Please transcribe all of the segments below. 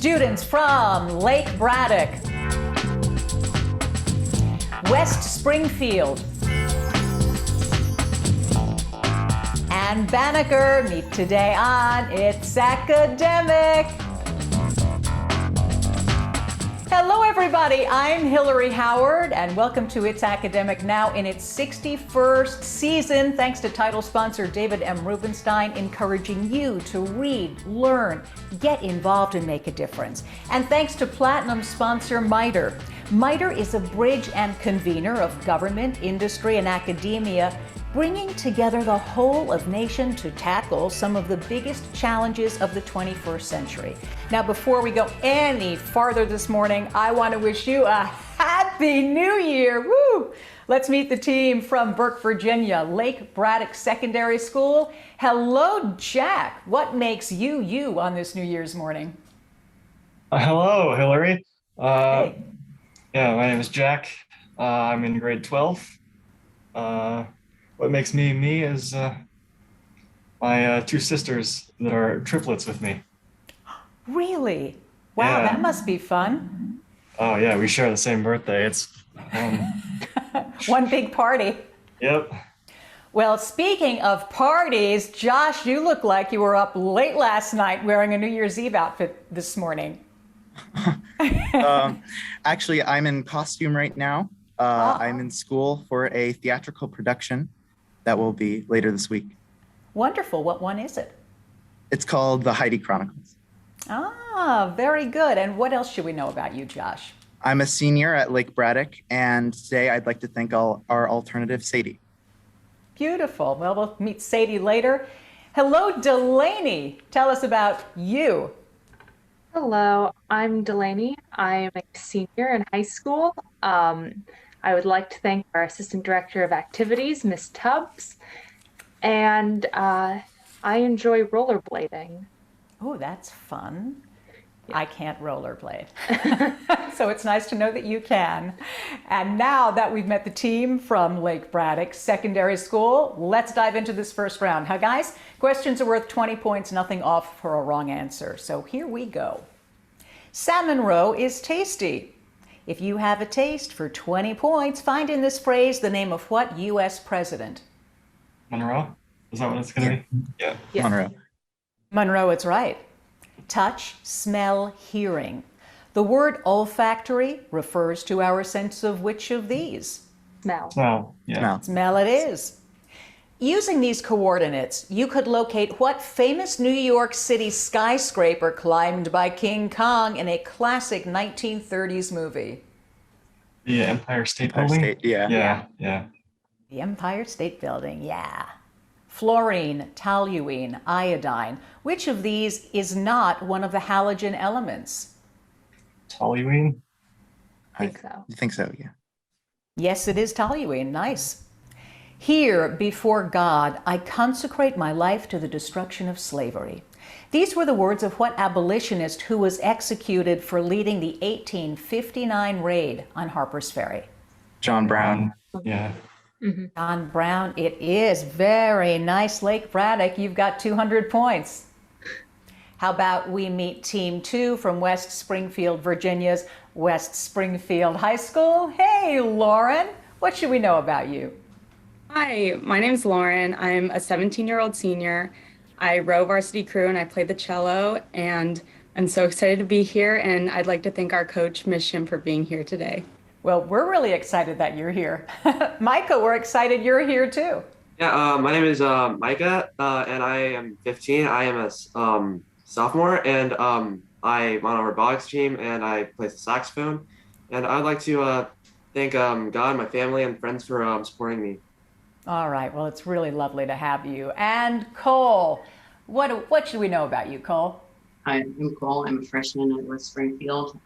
Students from Lake Braddock, West Springfield, and Banneker meet today on It's Academic. Hello everybody, I'm Hillary Howard and welcome to It's Academic, now in its 61st season, thanks to title sponsor David M. Rubenstein, encouraging you to read, learn, get involved and make a difference. And thanks to platinum sponsor MITRE. MITRE is a bridge and convener of government, industry and academia, bringing together the whole of nation to tackle some of the biggest challenges of the 21st century. Now, before we go any farther this morning, I want to wish you a happy new year. Woo! Let's meet the team from Burke, Virginia, Lake Braddock Secondary School. Hello, Jack. What makes you you on this New Year's morning? Hello, Hillary. Hey. Yeah, my name is Jack. I'm in grade 12. What makes me me is my two sisters that are triplets with me. Really? Wow, Yeah. that must be fun. Oh yeah, we share the same birthday. It's One big party. yep. Well, speaking of parties, Josh, you look like you were up late last night wearing a New Year's Eve outfit this morning. Actually, I'm in costume right now. I'm in school for a theatrical production that will be later this week. Wonderful. What one is it? It's called The Heidi Chronicles. Ah, very good. And what else should we know about you, Josh? I'm a senior at Lake Braddock, and today I'd like to thank our alternative, Sadie. Beautiful. Well, we'll meet Sadie later. Hello, Delaney. Tell us about you. Hello, I'm Delaney. I'm a senior in high school. I would like to thank our Assistant Director of Activities, Miss Tubbs, and I enjoy rollerblading. Oh, that's fun. I can't rollerblade. So it's nice to know that you can. And now that we've met the team from Lake Braddock Secondary School, let's dive into this first round. How, guys? Questions are worth 20 points, nothing off for a wrong answer. So here we go. Salmon roe is tasty. If you have a taste for 20 points, find in this phrase the name of what U.S. president? Monroe? Is that what it's gonna be? Yeah. Yes. Monroe. Monroe, it's right. Touch, smell, hearing. The word olfactory refers to our sense of which of these? Smell. Well, yeah. Smell. Smell it is. Using these coordinates, you could locate what famous New York City skyscraper climbed by King Kong in a classic 1930s movie. The Empire State Empire Building? State, yeah. Yeah. The Empire State Building, yeah. Fluorine, toluene, iodine. Which of these is not one of the halogen elements? Toluene? I think so. You think so, yeah. Yes, it is toluene. Nice. Here, before God, I consecrate my life to the destruction of slavery. These were the words of what abolitionist who was executed for leading the 1859 raid on Harper's Ferry? John Brown. Yeah. John Brown, it is. Very nice, Lake Braddock. You've got 200 points. How about we meet Team 2 from West Springfield, Virginia's West Springfield High School? Hey, Lauren, what should we know about you? Hi, my name's Lauren. I'm a 17-year-old senior. I row varsity crew and I play the cello, and I'm so excited to be here, and I'd like to thank our coach, Ms. Shim, for being here today. Well, we're really excited that you're here. Micah, we're excited you're here too. Yeah, my name is Micah, and I am 15. I am a sophomore, and I'm on our robotics team, and I play the saxophone. And I'd like to thank God, my family, and friends for supporting me. All right, well, it's really lovely to have you. And Cole, what should we know about you, Cole? Hi, I'm Cole. I'm a freshman at West Springfield.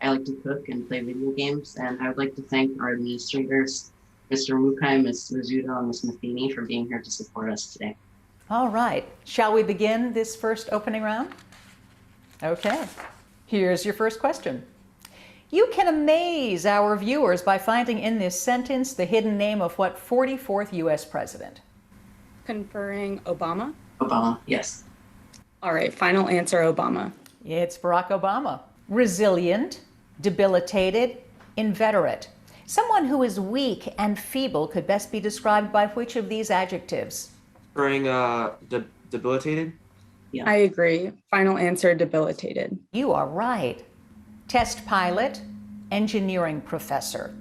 I like to cook and play video games, and I would like to thank our administrators, Mr. Mukai, Ms. Mizuto, and Ms. Matheny for being here to support us today. All right, shall we begin this first opening round? Okay, here's your first question. You can amaze our viewers by finding in this sentence the hidden name of what 44th U.S. president? Conferring Obama? Obama, yes. All right, final answer, Obama. It's Barack Obama. Resilient, debilitated, inveterate. Someone who is weak and feeble could best be described by which of these adjectives? During debilitated. I agree. Final answer, debilitated. You are right. Test pilot, engineering professor.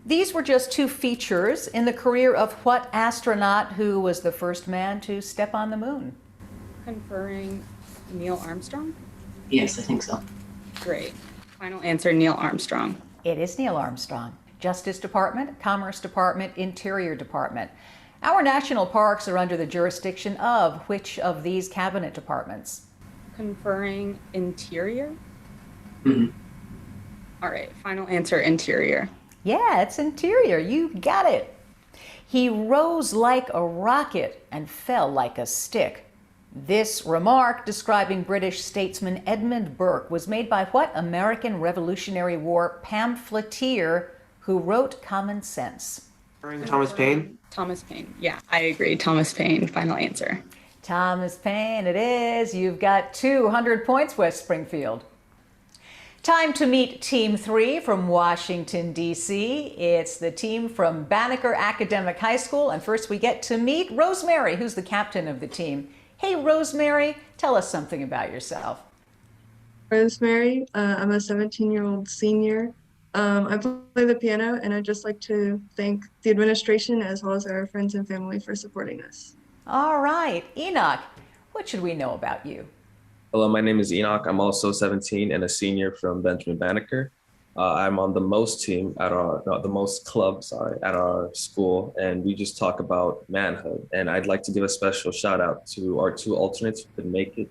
These were just two features in the career of what astronaut who was the first man to step on the moon? Conferring Neil Armstrong? Yes, I think so. Great. Final answer, Neil Armstrong. It is Neil Armstrong. Justice Department, Commerce Department, Interior Department. Our national parks are under the jurisdiction of which of these cabinet departments? Conferring interior? Mhm. All right, final answer, interior. Yeah, it's Interior. You got it. He rose like a rocket and fell like a stick. This remark describing British statesman Edmund Burke was made by what American Revolutionary War pamphleteer who wrote Common Sense? During Thomas Paine. Thomas Paine. Yeah, I agree. Thomas Paine. Final answer. Thomas Paine, it is. You've got 200 points, West Springfield. Time to meet Team 3 from Washington, D.C. It's the team from Banneker Academic High School. And first we get to meet Rosemary, who's the captain of the team. Hey, Rosemary, tell us something about yourself. Rosemary, I'm a 17-year-old senior. I play the piano, and I'd just like to thank the administration as well as our friends and family for supporting us. All right, Enoch, what should we know about you? Hello, my name is Enoch. I'm also 17 and a senior from Benjamin Banneker. I'm on the most team at the most club, at our school, and we just talk about manhood. And I'd like to give a special shout out to our two alternates who could make it,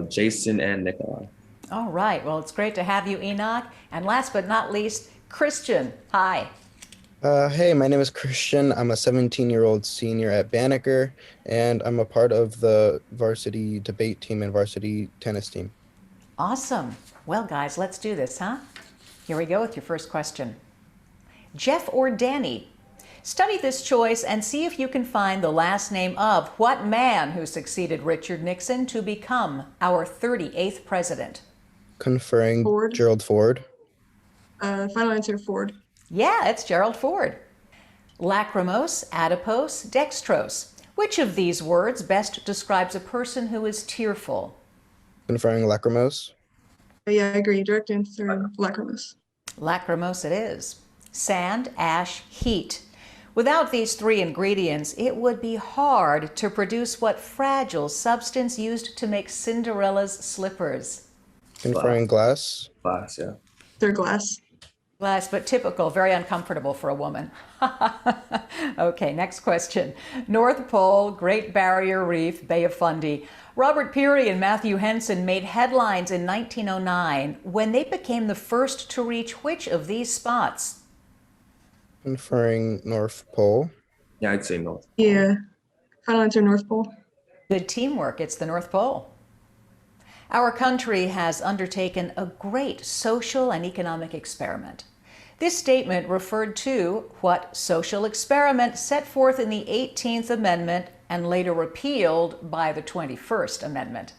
Jason and Nikolai. All right, well, it's great to have you, Enoch. And last but not least, Christian, hi. Hey, my name is Christian. I'm a 17-year-old senior at Banneker, and I'm a part of the varsity debate team and varsity tennis team. Awesome. Well, guys, let's do this, huh? Here we go with your first question. Jeff or Danny? Study this choice and see if you can find the last name of what man who succeeded Richard Nixon to become our 38th president? Conferring Ford. Gerald Ford. Final answer, Ford. Yeah, it's Gerald Ford. Lachrymose, adipose, dextrose. Which of these words best describes a person who is tearful? Conferring lachrymose. Yeah, I agree. Direct answer, lachrymose. Lachrymose it is. Sand, ash, heat. Without these three ingredients, it would be hard to produce what fragile substance used to make Cinderella's slippers? Conferring glass. Glass, yeah. They're glass. Glass, but typical, very uncomfortable for a woman. Okay, next question. North Pole, Great Barrier Reef, Bay of Fundy. Robert Peary and Matthew Henson made headlines in 1909 when they became the first to reach which of these spots? Conferring North Pole. Yeah, I'd say North. Yeah. Final answer, North Pole. Good teamwork, it's the North Pole. Our country has undertaken a great social and economic experiment. This statement referred to what social experiment set forth in the 18th Amendment and later repealed by the 21st Amendment?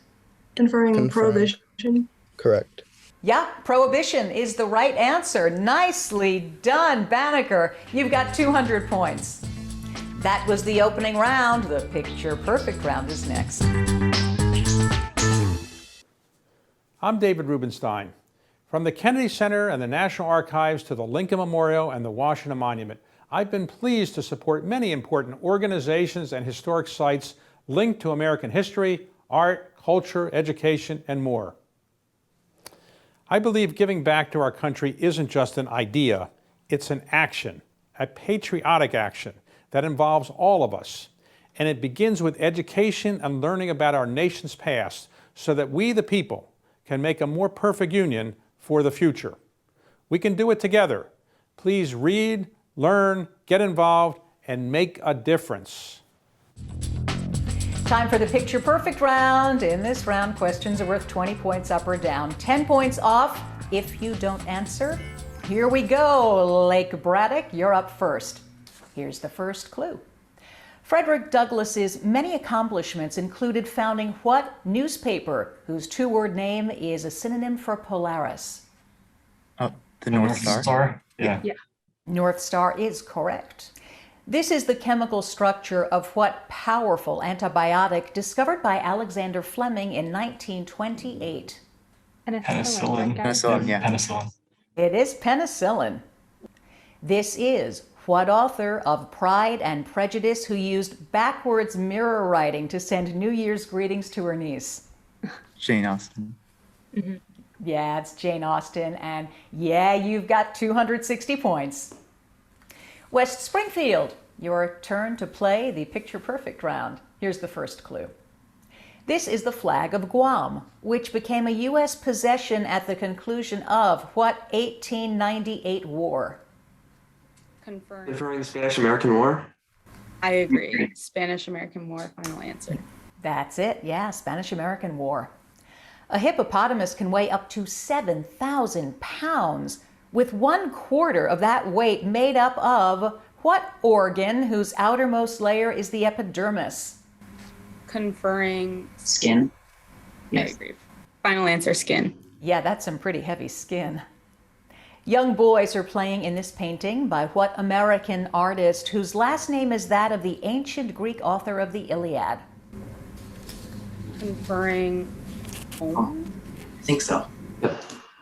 Conferring prohibition. Correct. Yeah, prohibition is the right answer. Nicely done, Banneker. You've got 200 points. That was the opening round. The picture perfect round is next. I'm David Rubenstein. From the Kennedy Center and the National Archives to the Lincoln Memorial and the Washington Monument, I've been pleased to support many important organizations and historic sites linked to American history, art, culture, education, and more. I believe giving back to our country isn't just an idea, it's an action, a patriotic action that involves all of us. And it begins with education and learning about our nation's past so that we, the people, can make a more perfect union for the future. We can do it together. Please read, learn, get involved, and make a difference. Time for the picture perfect round. In this round, questions are worth 20 points up or down, 10 points off if you don't answer. Here we go. Lake Braddock, you're up first. Here's the first clue. Frederick Douglass's many accomplishments included founding what newspaper whose two-word name is a synonym for Polaris? Oh, the North Star. Yeah. North Star is correct. This is the chemical structure of what powerful antibiotic discovered by Alexander Fleming in 1928? Penicillin. Penicillin, yeah. Penicillin. It is penicillin. This is what author of Pride and Prejudice who used backwards mirror writing to send New Year's greetings to her niece? Jane Austen. Yeah, it's Jane Austen, and yeah, you've got 260 points. West Springfield, your turn to play the Picture Perfect round. Here's the first clue. This is the flag of Guam, which became a U.S. possession at the conclusion of what 1898 war? Confirmed. During the Spanish-American War. I agree. Spanish-American War, final answer. That's it, yeah, Spanish-American War. A hippopotamus can weigh up to 7,000 pounds, with 1/4 of that weight made up of what organ whose outermost layer is the epidermis? Conferring. Skin. I agree. Final answer, skin. Yeah, that's some pretty heavy skin. Young boys are playing in this painting by what American artist whose last name is that of the ancient Greek author of the Iliad? Conferring. Homer? I think so.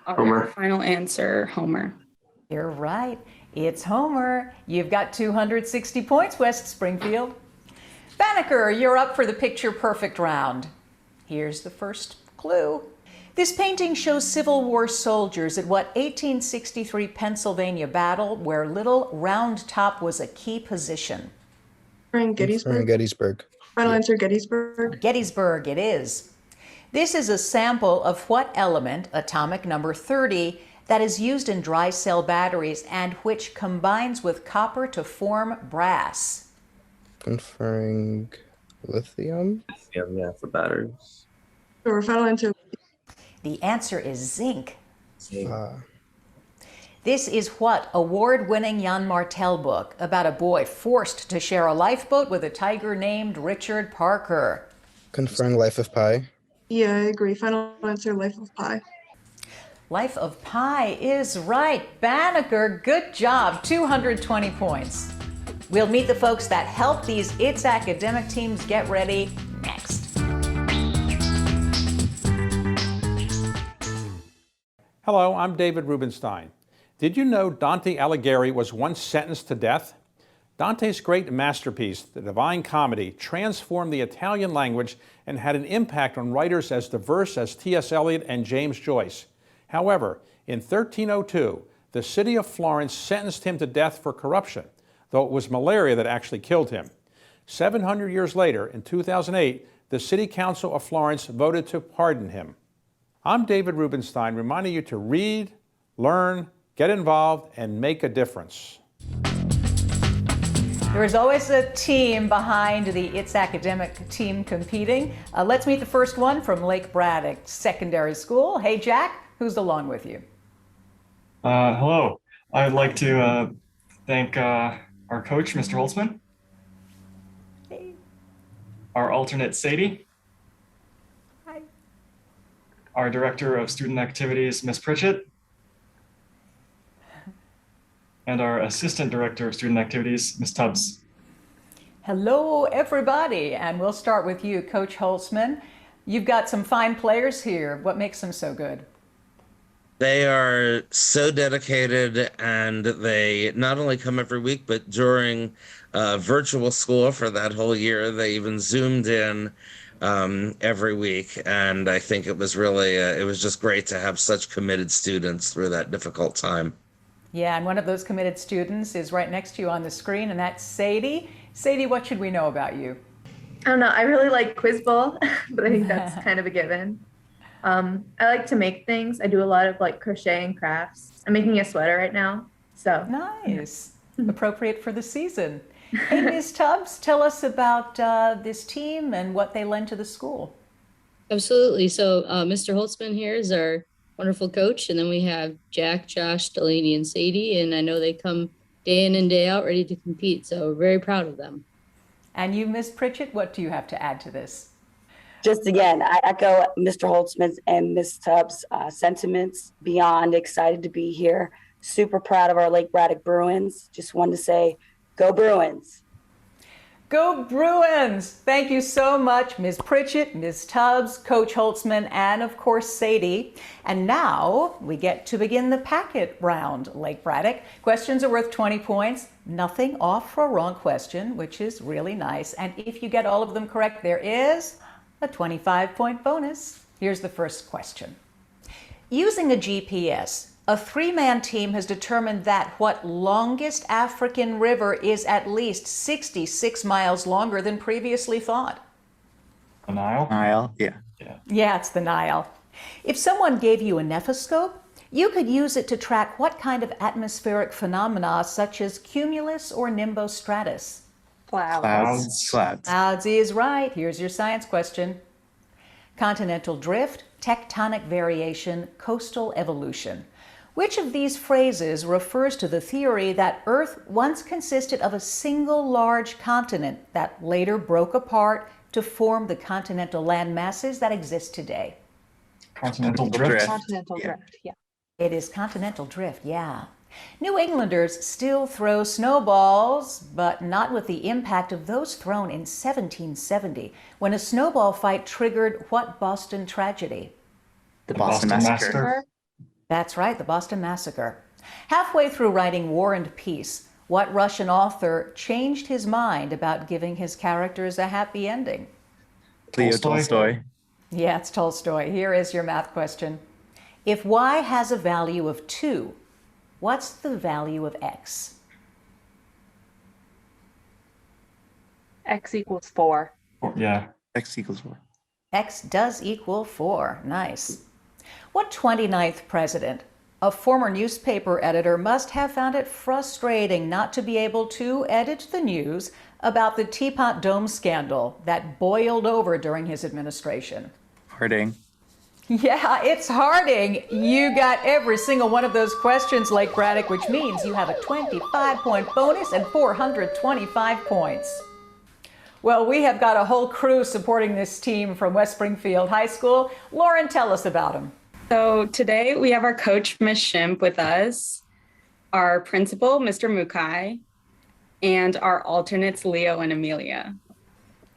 All Homer. right, final answer, Homer. You're right. It's Homer. You've got 260 points, West Springfield. Banneker, you're up for the Picture Perfect round. Here's the first clue. This painting shows Civil War soldiers at what 1863 Pennsylvania battle where Little Round Top was a key position? Gettysburg. Gettysburg. Final answer, Gettysburg. Gettysburg it is. This is a sample of what element, atomic number 30, that is used in dry cell batteries and which combines with copper to form brass? Conferring lithium. Yeah, for batteries. Or final answer. The answer is zinc. Uh, This is what award-winning Jan Martel book about a boy forced to share a lifeboat with a tiger named Richard Parker? conferring Life of Pi. Yeah, I agree. Final answer, Life of Pi. Life of Pi is right. Banneker, good job. 220 points. We'll meet the folks that help these It's Academic teams get ready next. Hello, I'm David Rubenstein. Did you know Dante Alighieri was once sentenced to death? Dante's great masterpiece, The Divine Comedy, transformed the Italian language and had an impact on writers as diverse as T.S. Eliot and James Joyce. However, in 1302, the city of Florence sentenced him to death for corruption, though it was malaria that actually killed him. 700 years later, in 2008, the City Council of Florence voted to pardon him. I'm David Rubenstein, reminding you to read, learn, get involved, and make a difference. There is always a team behind the It's Academic team competing. Let's meet the first one from Lake Braddock Secondary School. Hey, Jack, who's along with you? Hello. I'd like to thank our coach, Mr. Holtzman. Hey. Our alternate, Sadie. Hi. Our director of student activities, Miss Pritchett. And our assistant director of student activities, Miss Tubbs. Hello, everybody, and we'll start with you, Coach Holtzman. You've got some fine players here. What makes them so good? They are so dedicated, and they not only come every week, but during virtual school for that whole year, they even Zoomed in every week. And I think it was really, it was just great to have such committed students through that difficult time. Yeah, and one of those committed students is right next to you on the screen, and that's Sadie. Sadie, what should we know about you? I don't know. I really like Quiz Bowl, but I think that's kind of a given. I like to make things. I do a lot of like crochet and crafts. I'm making a sweater right now. So nice. Appropriate for the season. Hey, Ms. Tubbs, tell us about this team and what they lend to the school. Absolutely. So Mr. Holtzman here is our wonderful coach. And then we have Jack, Josh, Delaney, and Sadie. And I know they come day in and day out ready to compete. So we're very proud of them. And you, Ms. Pritchett, what do you have to add to this? Just again, I echo Mr. Holtzman's and Ms. Tubbs' sentiments. Beyond excited to be here. Super proud of our Lake Braddock Bruins. Just wanted to say, go Bruins. Go Bruins! Thank you so much, Ms. Pritchett, Ms. Tubbs, Coach Holtzman, and of course, Sadie. And now we get to begin the packet round, Lake Braddock. Questions are worth 20 points. Nothing off for a wrong question, which is really nice. And if you get all of them correct, there is a 25-point bonus. Here's the first question. Using a GPS, a three-man team has determined that what longest African river is at least 66 miles longer than previously thought? The Nile? Nile, yeah. Yeah, it's the Nile. If someone gave you a nephoscope, you could use it to track what kind of atmospheric phenomena such as cumulus or nimbostratus? Clouds. Clouds is right. Here's your science question. Continental drift, tectonic variation, coastal evolution. Which of these phrases refers to the theory that Earth once consisted of a single large continent that later broke apart to form the continental land masses that exist today? Continental drift. Continental drift, yeah. It is continental drift, yeah. New Englanders still throw snowballs, but not with the impact of those thrown in 1770, when a snowball fight triggered what Boston tragedy? The Boston Massacre. That's right, the Boston Massacre. Halfway through writing War and Peace, what Russian author changed his mind about giving his characters a happy ending? Leo Tolstoy. Yeah, it's Tolstoy. Here is your math question. If y has a value of 2, what's the value of x? X equals 4. Yeah. X equals 4. X does equal 4. Nice. What 29th president, a former newspaper editor, must have found it frustrating not to be able to edit the news about the Teapot Dome scandal that boiled over during his administration? Harding. Yeah, it's Harding. You got every single one of those questions, Lake Braddock, which means you have a 25-point bonus and 425 points. Well, we have got a whole crew supporting this team from West Springfield High School. Lauren, tell us about them. So today we have our coach, Ms. Shimp, with us, our principal, Mr. Mukai, and our alternates, Leo and Amelia.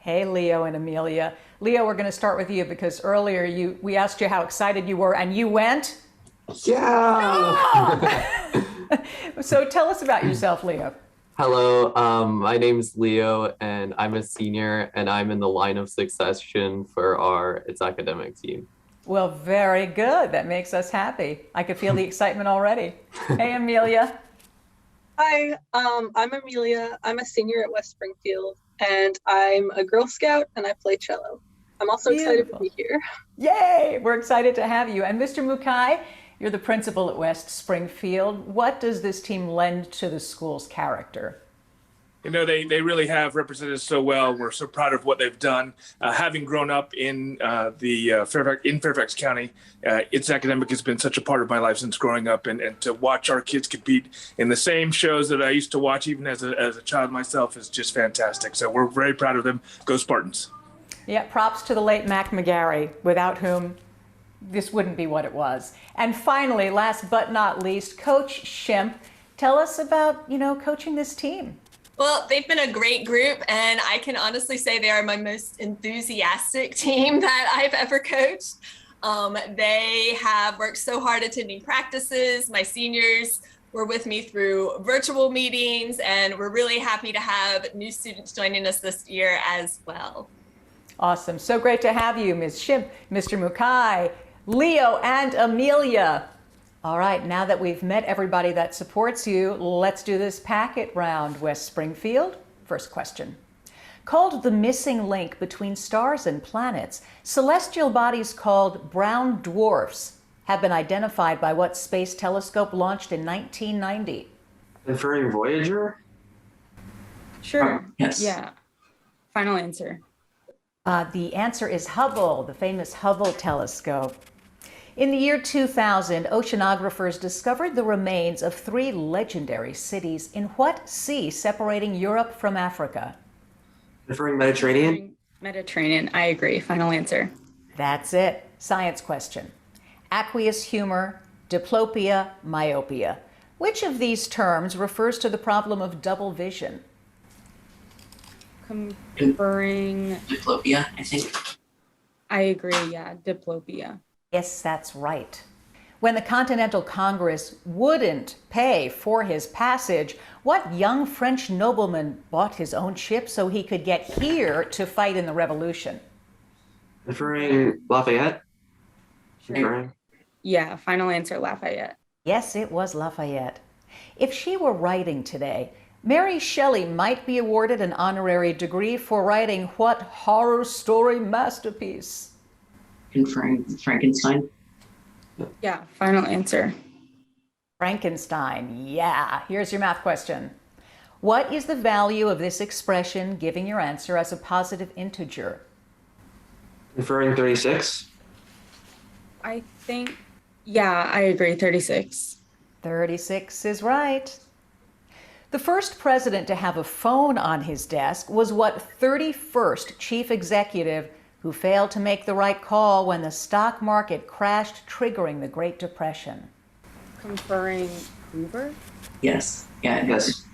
Hey, Leo and Amelia. Leo, we're going to start with you because earlier we asked you how excited you were and you went? Yeah! So tell us about yourself, Leo. Hello, my name is Leo and I'm a senior and I'm in the line of succession for our It's Academic team. Well, very good. That makes us happy. I could feel the excitement already. Hey, Amelia. Hi, I'm Amelia. I'm a senior at West Springfield, and I'm a Girl Scout, and I play cello. I'm also excited to be here. Yay! We're excited to have you. And Mr. Mukai, you're the principal at West Springfield. What does this team lend to the school's character? You know, they really have represented us so well. We're so proud of what they've done. Having grown up in Fairfax County, It's Academic has been such a part of my life since growing up, and to watch our kids compete in the same shows that I used to watch even as a child myself is just fantastic. So we're very proud of them. Go Spartans. Yeah, props to the late Mac McGarry, without whom this wouldn't be what it was. And finally, last but not least, Coach Shimp, tell us about, coaching this team. Well, they've been a great group, and I can honestly say they are my most enthusiastic team that I've ever coached. They have worked so hard attending practices. My seniors were with me through virtual meetings, and we're really happy to have new students joining us this year as well. Awesome. So great to have you, Ms. Shimp, Mr. Mukai, Leo, and Amelia. All right, now that we've met everybody that supports you, let's do this packet round. West Springfield, first question. Called the missing link between stars and planets, celestial bodies called brown dwarfs have been identified by what space telescope launched in 1990? Inferring Voyager? Sure. Yes. Yeah. Final answer. The answer is Hubble, the famous Hubble telescope. In the year 2000, oceanographers discovered the remains of 3 legendary cities in what sea separating Europe from Africa? Preferring Mediterranean. Mediterranean, I agree. Final answer. That's it. Science question. Aqueous humor, diplopia, myopia. Which of these terms refers to the problem of double vision? Conferring. Diplopia, I think. I agree, yeah, diplopia. Yes, that's right. When the Continental Congress wouldn't pay for his passage, what young French nobleman bought his own ship so he could get here to fight in the Revolution? Preferring Lafayette. Preferring. Yeah, final answer, Lafayette. Yes, it was Lafayette. If she were writing today, Mary Shelley might be awarded an honorary degree for writing what horror story masterpiece? Conferring Frankenstein. Yeah, final answer. Frankenstein, yeah. Here's your math question. What is the value of this expression giving your answer as a positive integer? Preferring 36. I think, yeah, I agree, 36. 36 is right. The first president to have a phone on his desk was what 31st chief executive who failed to make the right call when the stock market crashed, triggering the Great Depression? Conferring Hoover? Yes. Yeah, it is.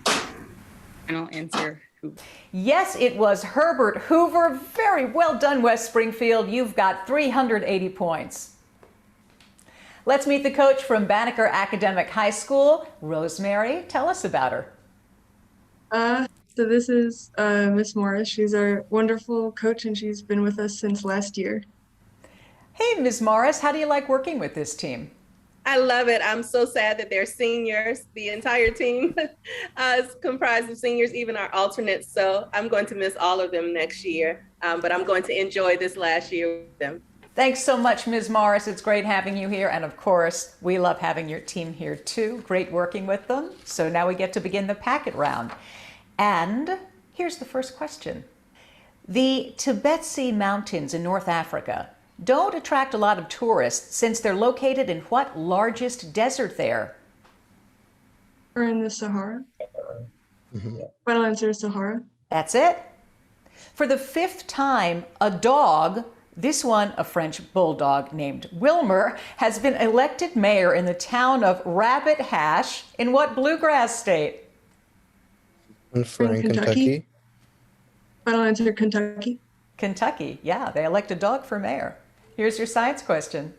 Final answer, Hoover. Yes, it was Herbert Hoover. Very well done, West Springfield. You've got 380 points. Let's meet the coach from Banneker Academic High School. Rosemary, tell us about her. So this is Miss Morris. She's our wonderful coach, and she's been with us since last year. Hey, Ms. Morris, how do you like working with this team? I love it. I'm so sad that they're seniors. The entire team is comprised of seniors, even our alternates. So I'm going to miss all of them next year, but I'm going to enjoy this last year with them. Thanks so much, Ms. Morris. It's great having you here. And of course, we love having your team here too. Great working with them. So now we get to begin the packet round. And here's the first question. The Tibet Mountains in North Africa don't attract a lot of tourists since they're located in what largest desert there? Or in the Sahara. Final answer is Sahara. That's it. For the 5th time, a dog, this one a French bulldog named Wilmer, has been elected mayor in the town of Rabbit Hash in what bluegrass state? Conferring Kentucky. Final answer, Kentucky. Kentucky, yeah, they elect a dog for mayor. Here's your science question.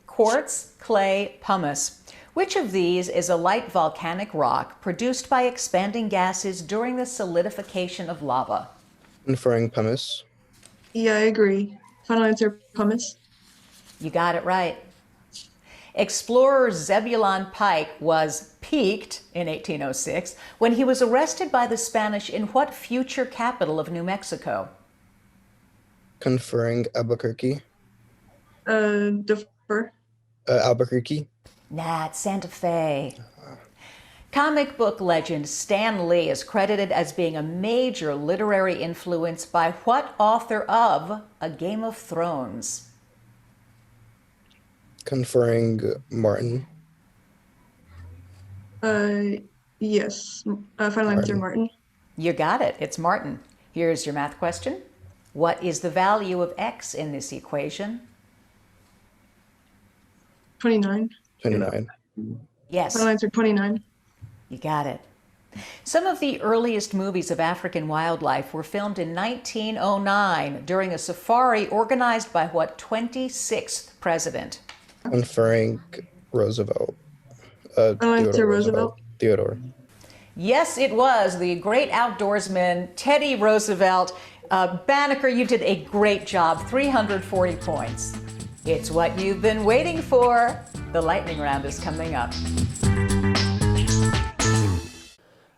Quartz, clay, pumice. Which of these is a light volcanic rock produced by expanding gases during the solidification of lava? Conferring pumice. Yeah, I agree. Final answer, pumice. You got it right. Explorer Zebulon Pike was piqued in 1806 when he was arrested by the Spanish in what future capital of New Mexico? Conferring Albuquerque. Defer. Albuquerque. Nah, it's Santa Fe. Comic book legend Stan Lee is credited as being a major literary influence by what author of A Game of Thrones? Conferring Martin. Yes. Final answer, Martin. You got it. It's Martin. Here's your math question. What is the value of x in this equation? 29. 29. Yes. Final answer, 29. You got it. Some of the earliest movies of African wildlife were filmed in 1909 during a safari organized by what 26th president? Conferring Roosevelt. Final answer, Roosevelt. Theodore. Yes, it was the great outdoorsman Teddy Roosevelt. Banneker, you did a great job, 340 points. It's what you've been waiting for. The lightning round is coming up.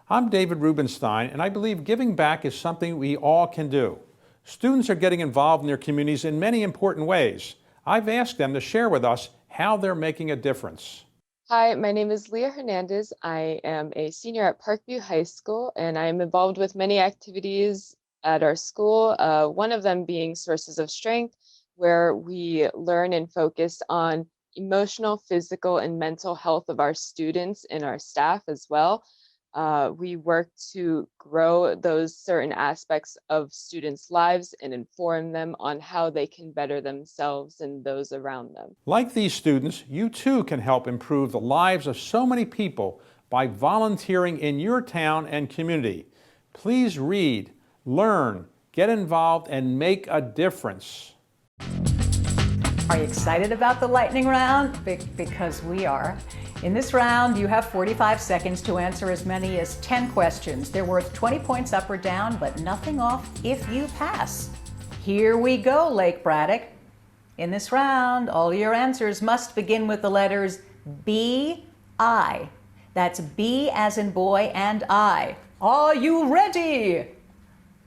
I'm David Rubenstein, and I believe giving back is something we all can do. Students are getting involved in their communities in many important ways. I've asked them to share with us how they're making a difference. Hi, my name is Leah Hernandez. I am a senior at Parkview High School, and I'm involved with many activities at our school, one of them being Sources of Strength, where we learn and focus on emotional, physical, and mental health of our students and our staff as well. we work to grow those certain aspects of students' lives and inform them on how they can better themselves and those around them. Like these students, you too can help improve the lives of so many people by volunteering in your town and community. Please read, learn, get involved, and make a difference. Are you excited about the lightning round? Because we are. In this round, you have 45 seconds to answer as many as 10 questions. They're worth 20 points up or down, but nothing off if you pass. Here we go, Lake Braddock. In this round, all your answers must begin with the letters B-I. That's B as in boy and I. Are you ready?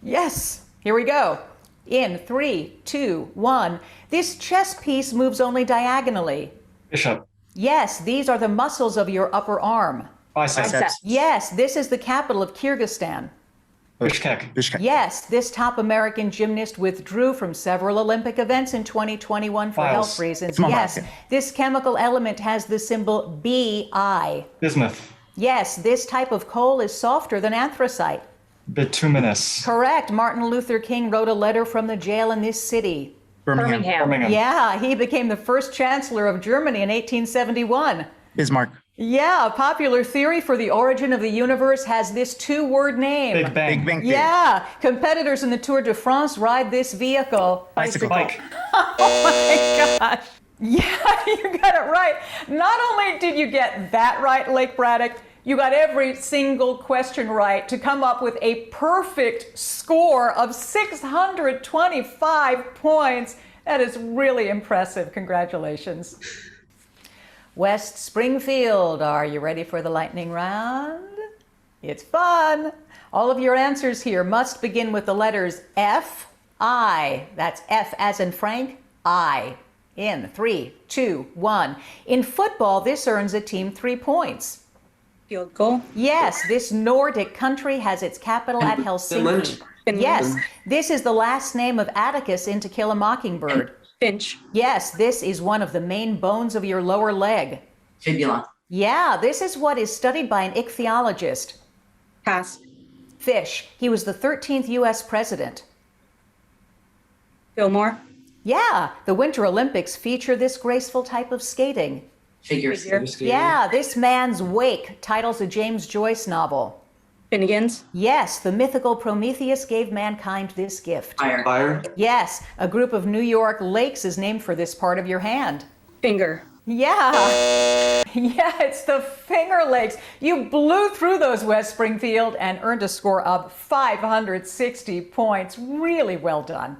Yes. Here we go. In 3, 2, 1. This chess piece moves only diagonally. Bishop. Yes, these are the muscles of your upper arm. Biceps. Yes, this is the capital of Kyrgyzstan. Bishkek. Yes, this top American gymnast withdrew from several Olympic events in 2021 for health reasons. Yes, this chemical element has the symbol Bi. Bismuth. Yes, this type of coal is softer than anthracite. Bituminous. Correct. Martin Luther King wrote a letter from the jail in this city. Birmingham. Yeah, he became the first chancellor of Germany in 1871. Bismarck. Yeah, a popular theory for the origin of the universe has this two-word name. Big Bang. Big Bang Theory. Yeah, competitors in the Tour de France ride this vehicle. Bicycle. Bike. Oh my gosh. Yeah, you got it right. Not only did you get that right, Lake Braddock, you got every single question right to come up with a perfect score of 625 points. That is really impressive. Congratulations. West Springfield, are you ready for the lightning round? It's fun. All of your answers here must begin with the letters F, I. That's F as in Frank, I. In 3, 2, 1. In football, this earns a team 3 points. Field goal. Yes, this Nordic country has its capital at Helsinki. Finland. Yes, this is the last name of Atticus in To Kill a Mockingbird. Finch. Yes, this is one of the main bones of your lower leg. Fibula. Yeah, this is what is studied by an ichthyologist. Pass. Fish. He was the 13th U.S. president. Fillmore. Yeah, the Winter Olympics feature this graceful type of skating. Figures. Yeah, this man's wake titles a James Joyce novel. Finnegan's. Yes, the mythical Prometheus gave mankind this gift. Fire. Yes, a group of New York lakes is named for this part of your hand. Finger. Yeah, it's the Finger Lakes. You blew through those, West Springfield, and earned a score of 560 points. Really well done.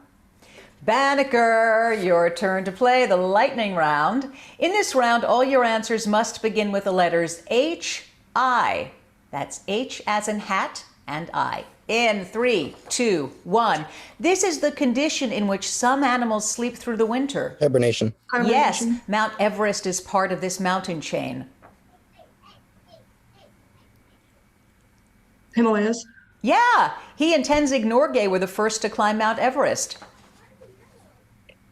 Banneker, your turn to play the lightning round. In this round, all your answers must begin with the letters H, I. That's H as in hat and I. In 3, 2, 1. This is the condition in which some animals sleep through the winter. Hibernation. Yes, Mount Everest is part of this mountain chain. Himalayas. Yeah, he and Tenzing Norgay were the first to climb Mount Everest.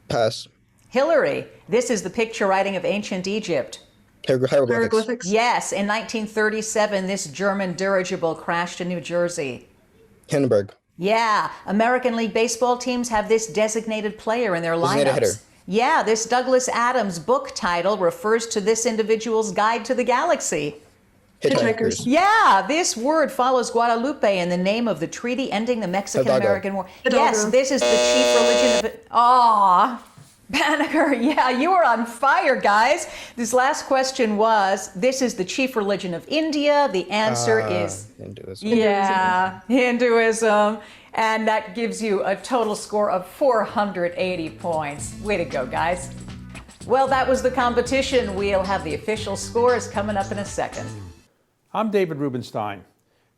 Pass. Hillary, this is the picture writing of ancient Egypt. Hieroglyphics. Yes, in 1937, this German dirigible crashed in New Jersey. Hindenburg. Yeah, American League baseball teams have this designated player in their Designated lineups. hitter. Yeah, this Douglas Adams book title refers to this individual's guide to the galaxy. Hitchhikers. Yeah, this word follows Guadalupe in the name of the treaty ending the Mexican-American War. Yes, this is the chief religion of it. Aw, Banneker, yeah, you were on fire, guys. This last question was, this is the chief religion of India. The answer is... Hinduism. Yeah, Hinduism. And that gives you a total score of 480 points. Way to go, guys. Well, that was the competition. We'll have the official scores coming up in a second. I'm David Rubenstein.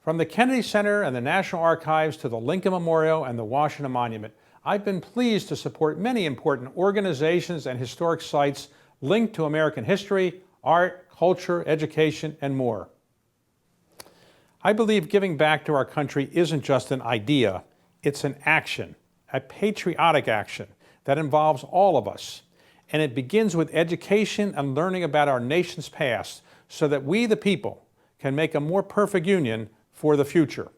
From the Kennedy Center and the National Archives to the Lincoln Memorial and the Washington Monument, I've been pleased to support many important organizations and historic sites linked to American history, art, culture, education, and more. I believe giving back to our country isn't just an idea, it's an action, a patriotic action that involves all of us. And it begins with education and learning about our nation's past so that we, the people, can make a more perfect union for the future.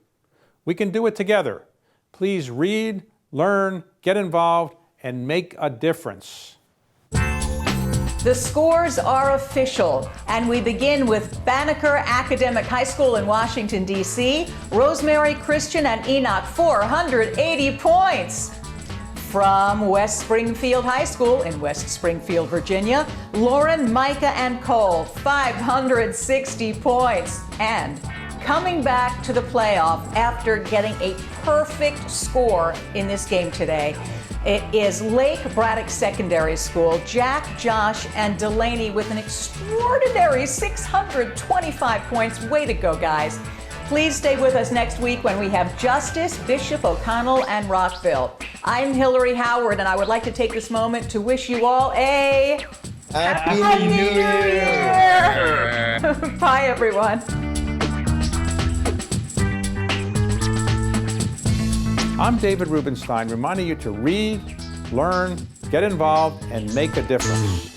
We can do it together. Please read, learn, get involved, and make a difference. The scores are official, and we begin with Banneker Academic High School in Washington, D.C. Rosemary, Christian, and Enoch, 480 points. From West Springfield High School in West Springfield, Virginia, Lauren, Micah, and Cole, 560 points. And coming back to the playoff after getting a perfect score in this game today, it is Lake Braddock Secondary School. Jack, Josh, and Delaney with an extraordinary 625 points. Way to go, guys. Please stay with us next week when we have Justice, Bishop, O'Connell, and Rockville. I'm Hillary Howard, and I would like to take this moment to wish you all a Happy New Year! Bye, everyone. I'm David Rubenstein, reminding you to read, learn, get involved, and make a difference.